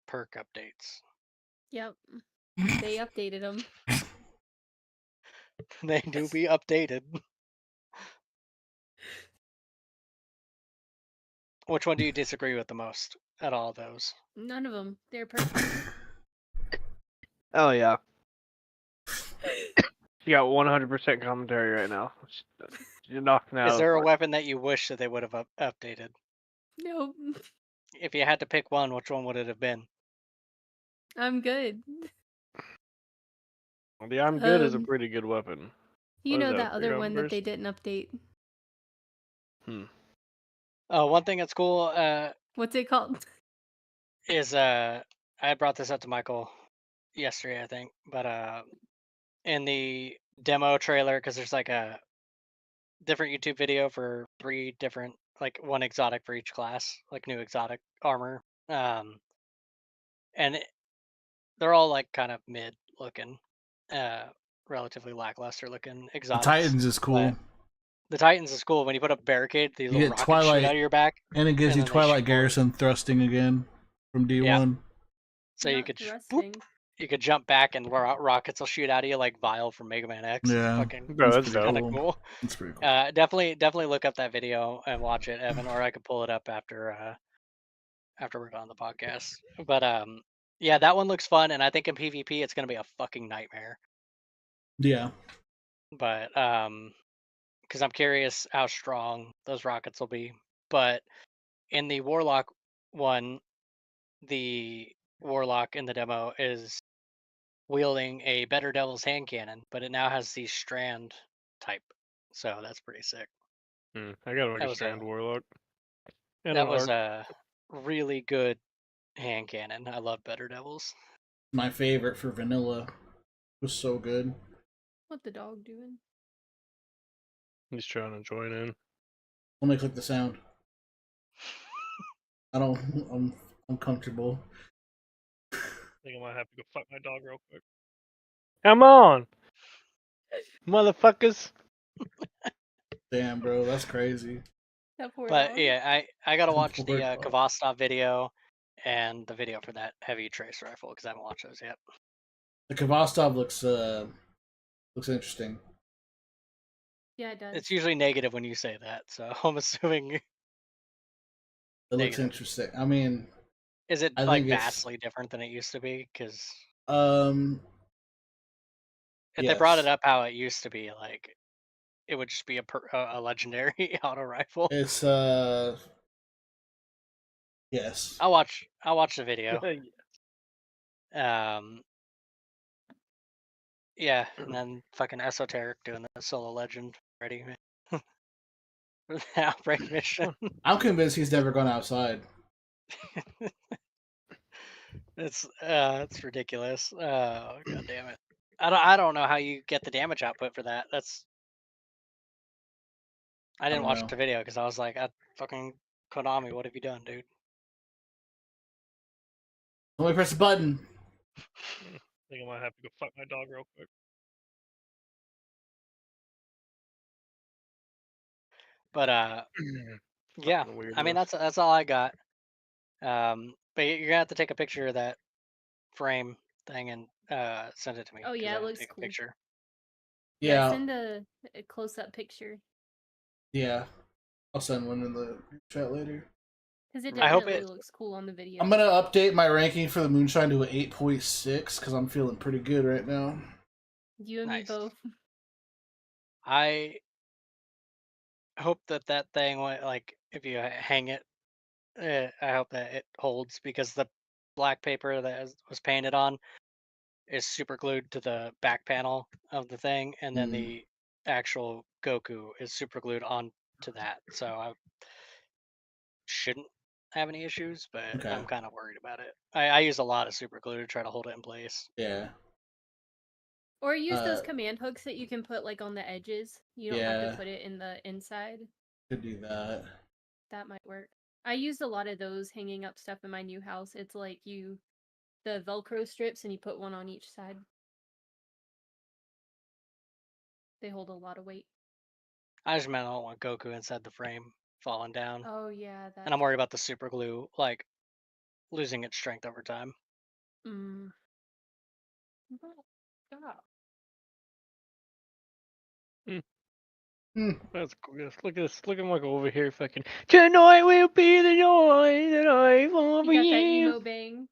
perk updates? Yep. They updated them. They do be updated. Which one do you disagree with the most at all of those? None of them. They're perfect. Oh, yeah. You got 100% commentary right now. You're knocking out. Is there a weapon that you wish that they would have updated? Nope. If you had to pick one, which one would it have been? I'm good. The I'm good is a pretty good weapon. You What is know that, that other pick one up that first? they didn't update. One thing that's cool What's it called? is I brought this up to Michael yesterday, I think, but in the demo trailer, because there's like a different YouTube video for 3 different, like one exotic for each class, like new exotic armor, and they're all like kind of mid looking, relatively lackluster looking The exotics. Titans is cool. but the Titans is cool when you put up barricade, these You little get rockets Twilight- shoot out of your back, And it gives and you then they Twilight shoot forward. Garrison thrusting again from D1. So you Not could thrusting. you could jump back and rockets will shoot out of you like Vile from Mega Man X. Yeah. Fucking Bro, That's that's pretty dope. kind of cool. It's pretty cool. Definitely look up that video and watch it, Evan, or I could pull it up after we're done the podcast. But yeah, that one looks fun, and I think in PvP it's gonna be a fucking nightmare. Yeah. But because I'm curious how strong those rockets will be. But in the Warlock one, the warlock in the demo is wielding a Better Devil's hand cannon, but it now has the strand type. So that's pretty sick. I gotta make That a was strand warlock. And That an was arc. a really good hand cannon. I love Better Devils. My favorite for vanilla. It was so good. What the dog doing? He's trying to join in. Let me click the sound. I don't. I'm comfortable. I think I might have to go fuck my dog real quick. Come on, motherfuckers! Damn, bro, that's crazy. That poor But dog. yeah, I gotta watch the Poor dog. Kvastov video and the video for that heavy trace rifle because I haven't watched those yet. The Kvastov looks interesting. Yeah, it does. It's usually negative when you say that, so I'm assuming. It looks Negative. interesting. I mean, Is it I like think it's- vastly different than it used to be? Because if they brought it yes. up how it used to be, like it would just be a legendary auto rifle. It's yes. I'll watch the video. Yeah, and then fucking Esoteric doing the solo legend ready for the outbreak mission. I'm convinced he's never gone outside. It's ridiculous. Oh god damn it. I don't know how you get the damage output for that. I didn't don't watch know. the video because I was like, fucking Konami, what have you done, dude? Let me press the button. I think I might have to go fuck my dog real quick. But yeah, Fucking I mean weirdo. that's all I got. But you're gonna have to take a picture of that frame thing and send it to me. Oh 'cause yeah, I it didn't looks take a cool. picture. Yeah, Send a close-up picture yeah. I'll send one in the chat later. because it I hope definitely it- looks cool on the video. I'm gonna update my ranking for the Moonshine to an 8.6 because I'm feeling pretty good right now. You and me Nice. both. I hope that thing, like, if you hang it, I hope that it holds because the black paper that was painted on is super glued to the back panel of the thing, and then the actual Goku is super glued onto that. So I shouldn't have any issues, but Okay. I'm kind of worried about it. I use a lot of super glue to try to hold it in place. Yeah. Or use those command hooks that you can put like on the edges. You don't have Yeah. to put it in the inside. Could do that. That might work. I used a lot of those hanging up stuff in my new house. It's like the Velcro strips and you put one on each side. They hold a lot of weight. I just meant I don't want Goku inside the frame falling down. Oh yeah, that. And I'm worried about the super glue, like, losing its strength over time. Mm. That's cool. Yes, look at this. Look at Michael over here fucking. Tonight will be the night that I will You be. got that emo bang.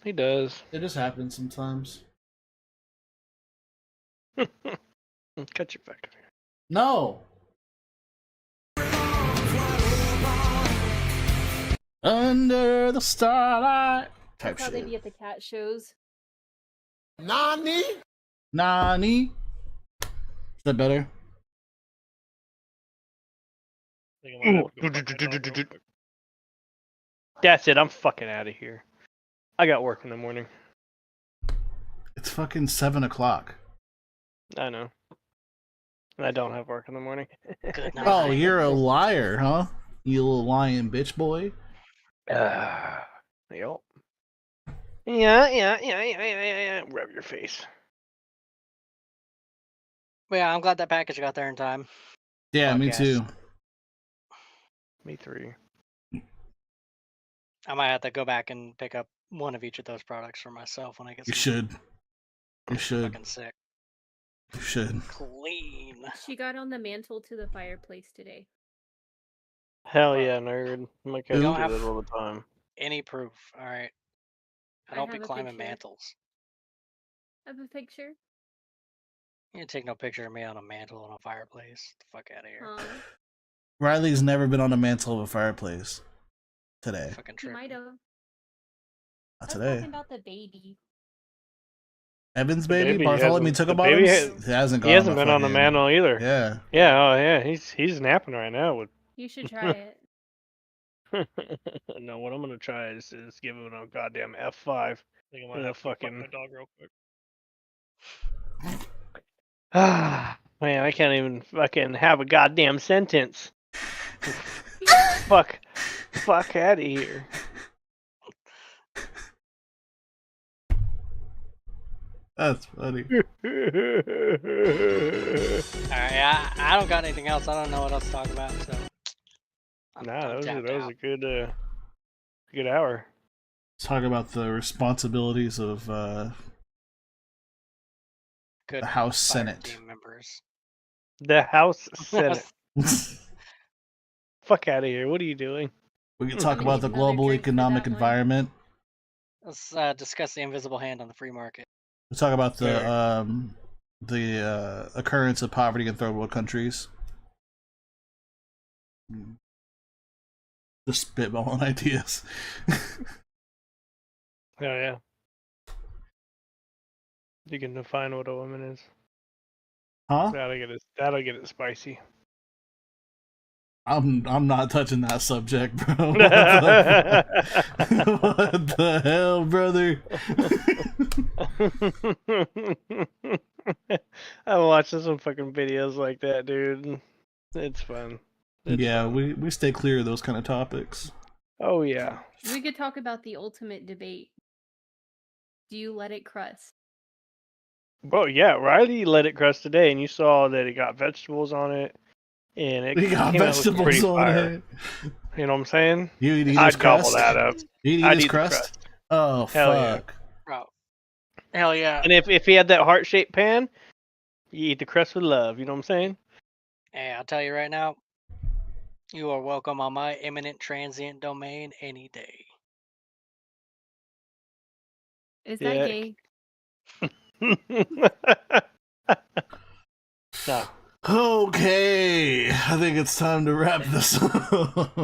He does. It just happens sometimes. Cut your fucking hair. No. Under the starlight. Type That's how they shit. be at the cat shows. Nani? Nani? Is that better? I think I might have to go fuck my dog real quick. That's it. I'm fucking out of here. I got work in the morning. It's fucking 7 o'clock. I know. And I don't have work in the morning. Good night. Oh, you're a liar, huh? You little lying bitch boy. Yep. Yeah. Rub your face. But yeah, I'm glad that package got there in time. Yeah, me Podcast. too. Me three. I might have to go back and pick up one of each of those products for myself when I get You some should. You should. fucking sick. You should. Clean. She got on the mantle to the fireplace today. Hell yeah, nerd. My cat Who? do that all the time. Any proof, alright. I I don't be have a climbing picture. mantles. Have a picture? You can take no picture of me on a mantle on a fireplace. Get the fuck out of here. Riley's never been on the mantle of a fireplace today. Fucking She tripping. might have. Not I was today. talking about the baby. Evan's The baby? baby Bartholomew hasn't- took a the baby bottoms? He hasn't gone He hasn't the been on the fucking- mantle either. Yeah. Yeah, oh yeah, he's napping right now with You should try it. no, what I'm gonna try is give him a goddamn F5. I think I'm Yeah, gonna have to fuck fucking- my dog real quick. Ah, man, I can't even fucking have a goddamn sentence. fuck out of here. That's funny. Alright, I don't got anything else. I don't know what else to talk about, so. I'm Nah, that tapped was out. a good hour. Let's talk about the responsibilities of Good the House fire Senate. team members. The House Senate. Fuck out of here. What are you doing? We can talk gonna about need the another global drink for economic that one. environment. Let's discuss the invisible hand on the free market. We'll talk about Fair. the occurrence of poverty in third world countries. Just spitballing ideas. Oh yeah. You can define what a woman is. Huh? That'll get it spicy. I'm not touching that subject, bro. What the hell, brother? I'm watching some fucking videos like that, dude. It's fun. It's Yeah, fun. we stay clear of those kind of topics. Oh yeah. We could talk about the ultimate debate. Do you let it crust? Well, yeah. Riley let it crust today, and you saw that it got vegetables on it, and it We got came out looking pretty vegetables on fire. it. You know what I'm saying? You eat his I'd gobble crust? that up. You eat I'd his eat the crust? crust. Oh, Hell yeah. fuck. Bro. Hell yeah. And if he had that heart-shaped pan, you eat the crust with love. You know what I'm saying? Hey, I'll tell you right now, you are welcome on my imminent transient domain any day. Is Yeah. that gay? No. Okay, I think it's time to wrap this up.